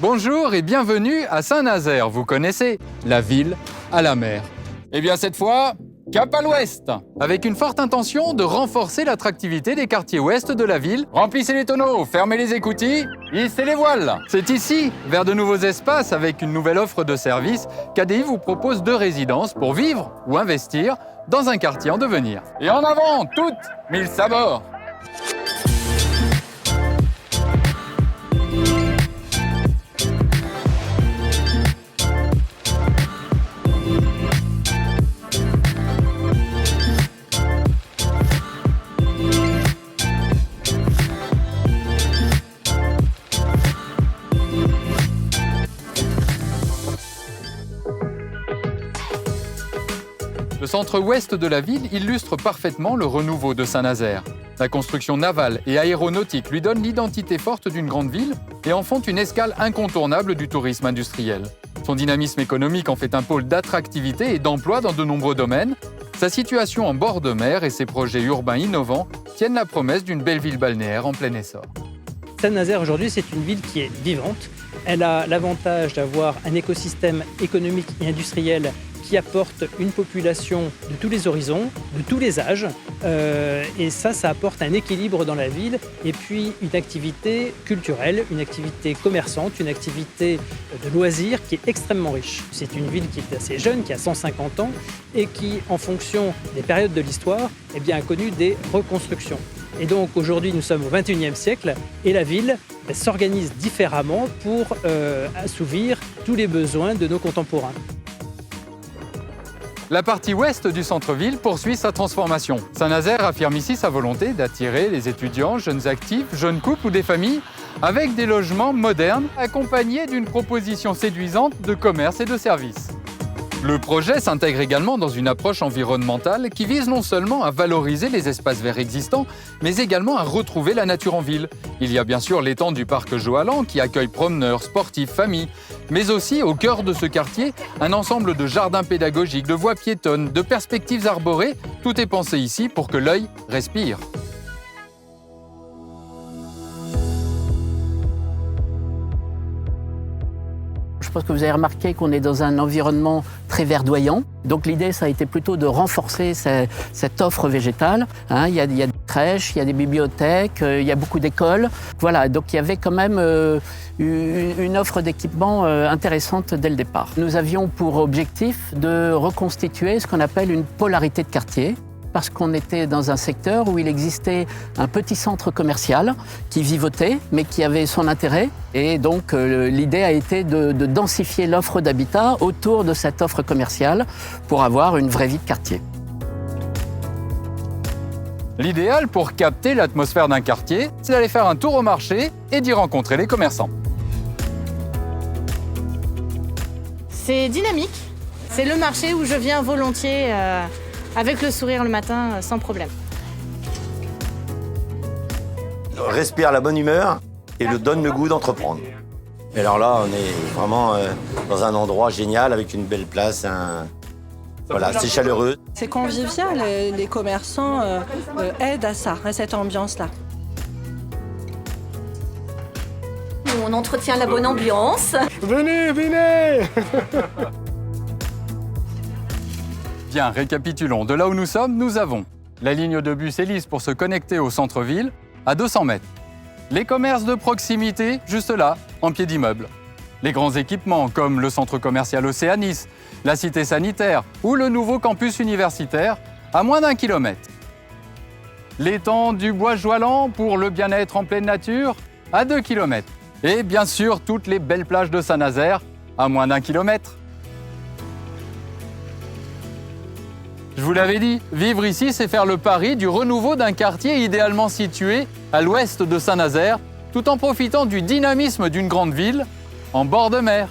Bonjour et bienvenue à Saint-Nazaire, vous connaissez, la ville à la mer. Eh bien cette fois, cap à l'ouest, avec une forte intention de renforcer l'attractivité des quartiers ouest de la ville. Remplissez les tonneaux, fermez les écoutilles, hissez les voiles. C'est ici, vers de nouveaux espaces, avec une nouvelle offre de services, qu'ADI vous propose 2 résidences pour vivre ou investir dans un quartier en devenir. Et en avant, toutes, 1000 sabords. Le centre-ouest de la ville illustre parfaitement le renouveau de Saint-Nazaire. La construction navale et aéronautique lui donne l'identité forte d'une grande ville et en font une escale incontournable du tourisme industriel. Son dynamisme économique en fait un pôle d'attractivité et d'emploi dans de nombreux domaines. Sa situation en bord de mer et ses projets urbains innovants tiennent la promesse d'une belle ville balnéaire en plein essor. Saint-Nazaire aujourd'hui, c'est une ville qui est vivante. Elle a l'avantage d'avoir un écosystème économique et industriel qui apporte une population de tous les horizons, de tous les âges. Et ça apporte un équilibre dans la ville. Et puis une activité culturelle, une activité commerçante, une activité de loisirs qui est extrêmement riche. C'est une ville qui est assez jeune, qui a 150 ans et qui, en fonction des périodes de l'histoire, eh bien, a connu des reconstructions. Et donc aujourd'hui, nous sommes au XXIe siècle et la ville s'organise différemment pour assouvir tous les besoins de nos contemporains. La partie ouest du centre-ville poursuit sa transformation. Saint-Nazaire affirme ici sa volonté d'attirer les étudiants, jeunes actifs, jeunes couples ou des familles avec des logements modernes accompagnés d'une proposition séduisante de commerce et de services. Le projet s'intègre également dans une approche environnementale qui vise non seulement à valoriser les espaces verts existants, mais également à retrouver la nature en ville. Il y a bien sûr l'étang du parc Joallan qui accueille promeneurs, sportifs, familles, mais aussi au cœur de ce quartier, un ensemble de jardins pédagogiques, de voies piétonnes, de perspectives arborées. Tout est pensé ici pour que l'œil respire. Je pense que vous avez remarqué qu'on est dans un environnement très verdoyant. Donc l'idée, ça a été plutôt de renforcer cette offre végétale. Il y a des crèches, il y a des bibliothèques, il y a beaucoup d'écoles. Voilà, donc il y avait quand même une offre d'équipement intéressante dès le départ. Nous avions pour objectif de reconstituer ce qu'on appelle une polarité de quartier, parce qu'on était dans un secteur où il existait un petit centre commercial qui vivotait, mais qui avait son intérêt. Et donc, l'idée a été de densifier l'offre d'habitat autour de cette offre commerciale pour avoir une vraie vie de quartier. L'idéal pour capter l'atmosphère d'un quartier, c'est d'aller faire un tour au marché et d'y rencontrer les commerçants. C'est dynamique. C'est le marché où je viens volontiers avec le sourire le matin, sans problème. Respire la bonne humeur et donne le goût d'entreprendre. Et alors là, on est vraiment dans un endroit génial avec une belle place. Voilà, c'est chaleureux. C'est convivial, les commerçants aident à ça, à cette ambiance-là. On entretient la bonne ambiance. Venez, venez. Bien, récapitulons. De là où nous sommes, nous avons la ligne de bus Hélice pour se connecter au centre-ville à 200 mètres. Les commerces de proximité, juste là, en pied d'immeuble. Les grands équipements comme le centre commercial Océanis, la cité sanitaire ou le nouveau campus universitaire à moins d'1 kilomètre. L'étang du bois Joallan pour le bien-être en pleine nature à 2 kilomètres. Et bien sûr, toutes les belles plages de Saint-Nazaire à moins d'1 kilomètre. Je vous l'avais dit, vivre ici, c'est faire le pari du renouveau d'un quartier idéalement situé à l'ouest de Saint-Nazaire, tout en profitant du dynamisme d'une grande ville en bord de mer.